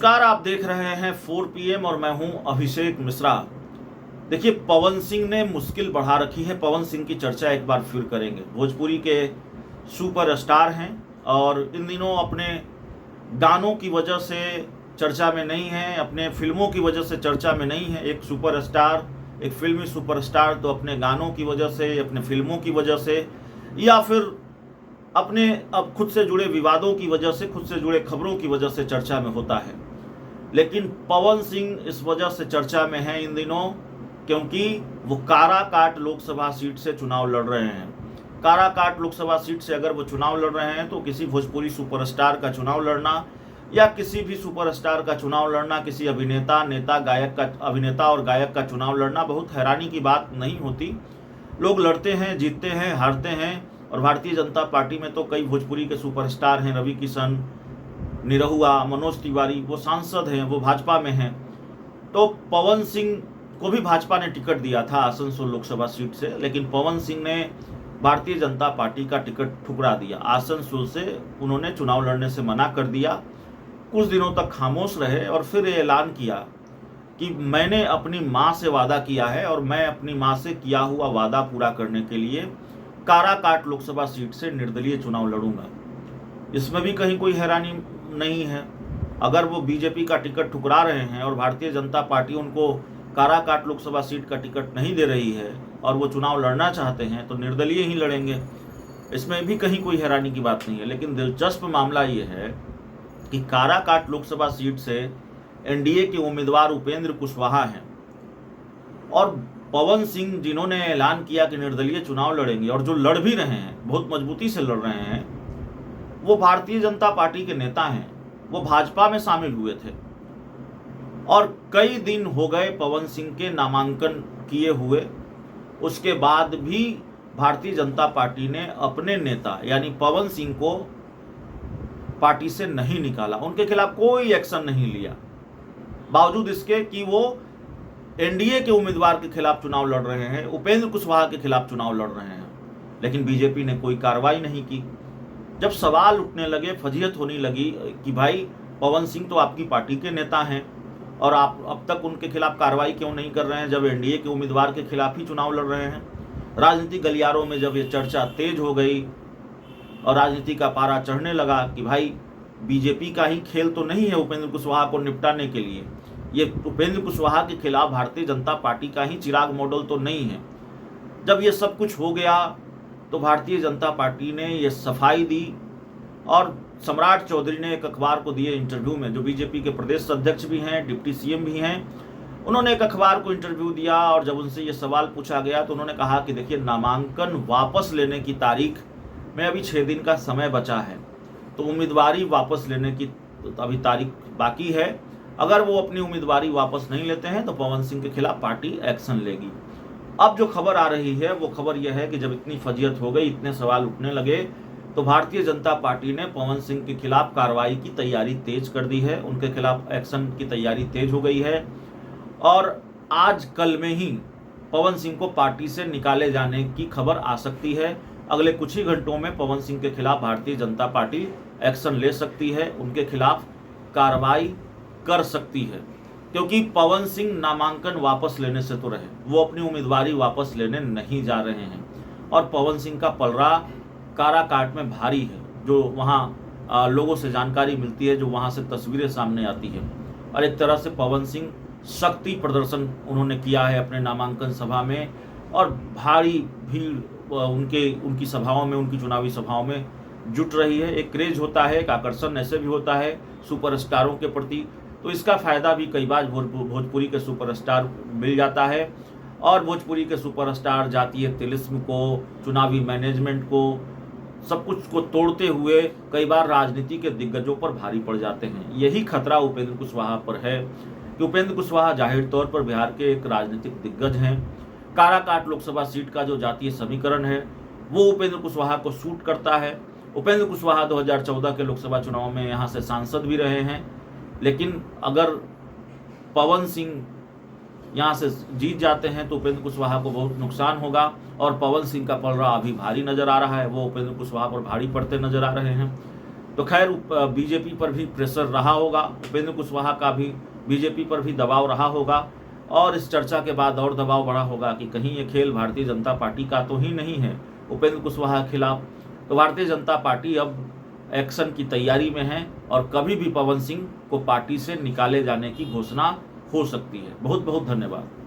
नमस्कार, आप देख रहे हैं 4 PM और मैं हूं अभिषेक मिश्रा। देखिए, पवन सिंह ने मुश्किल बढ़ा रखी है। पवन सिंह की चर्चा एक बार फिर करेंगे। भोजपुरी के सुपरस्टार हैं और इन दिनों अपने गानों की वजह से चर्चा में नहीं है, अपने फिल्मों की वजह से चर्चा में नहीं है। एक सुपरस्टार, एक फिल्मी सुपरस्टार तो अपने गानों की वजह से, अपने फिल्मों की वजह से या फिर अपने अब खुद से जुड़े विवादों की वजह से, खुद से जुड़े खबरों की वजह से चर्चा में होता है। लेकिन पवन सिंह इस वजह से चर्चा में है इन दिनों क्योंकि वो काराकाट लोकसभा सीट से चुनाव लड़ रहे हैं। काराकाट लोकसभा सीट से अगर वो चुनाव लड़ रहे हैं तो किसी भोजपुरी सुपरस्टार का चुनाव लड़ना या किसी भी सुपरस्टार का चुनाव लड़ना, किसी अभिनेता और गायक का चुनाव लड़ना बहुत हैरानी की बात नहीं होती। लोग लड़ते हैं, जीतते हैं, हारते हैं। और भारतीय जनता पार्टी में तो कई भोजपुरी के सुपरस्टार हैं, रवि किशन, निरहुआ, मनोज तिवारी, वो सांसद हैं, वो भाजपा में हैं। तो पवन सिंह को भी भाजपा ने टिकट दिया था आसनसोल लोकसभा सीट से, लेकिन पवन सिंह ने भारतीय जनता पार्टी का टिकट ठुकरा दिया। आसनसोल से उन्होंने चुनाव लड़ने से मना कर दिया। कुछ दिनों तक खामोश रहे और फिर ये ऐलान किया कि मैंने अपनी माँ से वादा किया है और मैं अपनी माँ से किया हुआ वादा पूरा करने के लिए काराकाट लोकसभा सीट से निर्दलीय चुनाव लड़ूंगा। इसमें भी कहीं कोई हैरानी नहीं है। अगर वो बीजेपी का टिकट ठुकरा रहे हैं और भारतीय जनता पार्टी उनको काराकाट लोकसभा सीट का टिकट नहीं दे रही है और वो चुनाव लड़ना चाहते हैं तो निर्दलीय ही लड़ेंगे। इसमें भी कहीं कोई हैरानी की बात नहीं है। लेकिन दिलचस्प मामला ये है कि काराकाट लोकसभा सीट से एनडीए के उम्मीदवार उपेंद्र कुशवाहा हैं और पवन सिंह, जिन्होंने ऐलान किया कि निर्दलीय चुनाव लड़ेंगे और जो लड़ भी रहे हैं, बहुत मजबूती से लड़ रहे हैं, वो भारतीय जनता पार्टी के नेता हैं। वो भाजपा में शामिल हुए थे और कई दिन हो गए पवन सिंह के नामांकन किए हुए। उसके बाद भी भारतीय जनता पार्टी ने अपने नेता यानी पवन सिंह को पार्टी से नहीं निकाला, उनके खिलाफ कोई एक्शन नहीं लिया, बावजूद इसके कि वो एनडीए के उम्मीदवार के खिलाफ चुनाव लड़ रहे हैं, उपेंद्र कुशवाहा के खिलाफ चुनाव लड़ रहे हैं। लेकिन बीजेपी ने कोई कार्रवाई नहीं की। जब सवाल उठने लगे, फजीहत होने लगी कि भाई पवन सिंह तो आपकी पार्टी के नेता हैं और आप अब तक उनके खिलाफ कार्रवाई क्यों नहीं कर रहे हैं जब एनडीए के उम्मीदवार के खिलाफ ही चुनाव लड़ रहे हैं। राजनीतिक गलियारों में जब ये चर्चा तेज हो गई और राजनीति का पारा चढ़ने लगा कि भाई बीजेपी का ही खेल तो नहीं है उपेंद्र कुशवाहा को निपटाने के लिए, ये उपेंद्र कुशवाहा के खिलाफ भारतीय जनता पार्टी का ही चिराग मॉडल तो नहीं है। जब ये सब कुछ हो गया तो भारतीय जनता पार्टी ने ये सफाई दी और सम्राट चौधरी ने एक अखबार को दिए इंटरव्यू में, जो बीजेपी के प्रदेश अध्यक्ष भी हैं, डिप्टी सीएम भी हैं, उन्होंने एक अखबार को इंटरव्यू दिया और जब उनसे ये सवाल पूछा गया तो उन्होंने कहा कि देखिए, नामांकन वापस लेने की तारीख में अभी 6 दिन का समय बचा है, तो उम्मीदवारी वापस लेने की अभी तारीख बाकी है। अगर वो अपनी उम्मीदवारी वापस नहीं लेते हैं तो पवन सिंह के खिलाफ पार्टी एक्शन लेगी। अब जो खबर आ रही है वो खबर यह है कि जब इतनी फजीहत हो गई, इतने सवाल उठने लगे, तो भारतीय जनता पार्टी ने पवन सिंह के खिलाफ कार्रवाई की तैयारी तेज कर दी है। उनके खिलाफ एक्शन की तैयारी तेज हो गई है और आज कल में ही पवन सिंह को पार्टी से निकाले जाने की खबर आ सकती है। अगले कुछ ही घंटों में पवन सिंह के खिलाफ भारतीय जनता पार्टी एक्शन ले सकती है, उनके खिलाफ कार्रवाई कर सकती है, क्योंकि पवन सिंह नामांकन वापस लेने से तो रहे, वो अपनी उम्मीदवारी वापस लेने नहीं जा रहे हैं। और पवन सिंह का पलड़ा काराकाट में भारी है, जो वहाँ लोगों से जानकारी मिलती है, जो वहाँ से तस्वीरें सामने आती है। और एक तरह से पवन सिंह शक्ति प्रदर्शन उन्होंने किया है अपने नामांकन सभा में और भारी भीड़ उनकी सभाओं में, उनकी चुनावी सभाओं में जुट रही है। एक क्रेज होता है, एक आकर्षण ऐसे भी होता है सुपरस्टारों के प्रति, तो इसका फ़ायदा भी कई बार भोजपुरी के सुपरस्टार मिल जाता है। और भोजपुरी के सुपरस्टार जातीय तिलिस्म को, चुनावी मैनेजमेंट को, सब कुछ को तोड़ते हुए कई बार राजनीति के दिग्गजों पर भारी पड़ जाते हैं। यही खतरा उपेंद्र कुशवाहा पर है कि उपेंद्र कुशवाहा जाहिर तौर पर बिहार के एक राजनीतिक दिग्गज हैं। काराकाट लोकसभा सीट का जो जातीय समीकरण है वो उपेंद्र कुशवाहा को सूट करता है। उपेंद्र कुशवाहा 2014 के लोकसभा चुनाव में यहाँ से सांसद भी रहे हैं, लेकिन अगर पवन सिंह यहाँ से जीत जाते हैं तो उपेंद्र कुशवाहा को बहुत नुकसान होगा और पवन सिंह का पलड़ा अभी भारी नजर आ रहा है, वो उपेंद्र कुशवाहा पर भारी पड़ते नजर आ रहे हैं। तो खैर बीजेपी पर भी प्रेशर रहा होगा, उपेंद्र कुशवाहा का भी बीजेपी पर भी दबाव रहा होगा, और इस चर्चा के बाद और दबाव बढ़ा होगा कि कहीं ये खेल भारतीय जनता पार्टी का तो ही नहीं है उपेंद्र कुशवाहा के खिलाफ। तो भारतीय जनता पार्टी अब एक्शन की तैयारी में है और कभी भी पवन सिंह को पार्टी से निकाले जाने की घोषणा हो सकती है। बहुत बहुत धन्यवाद।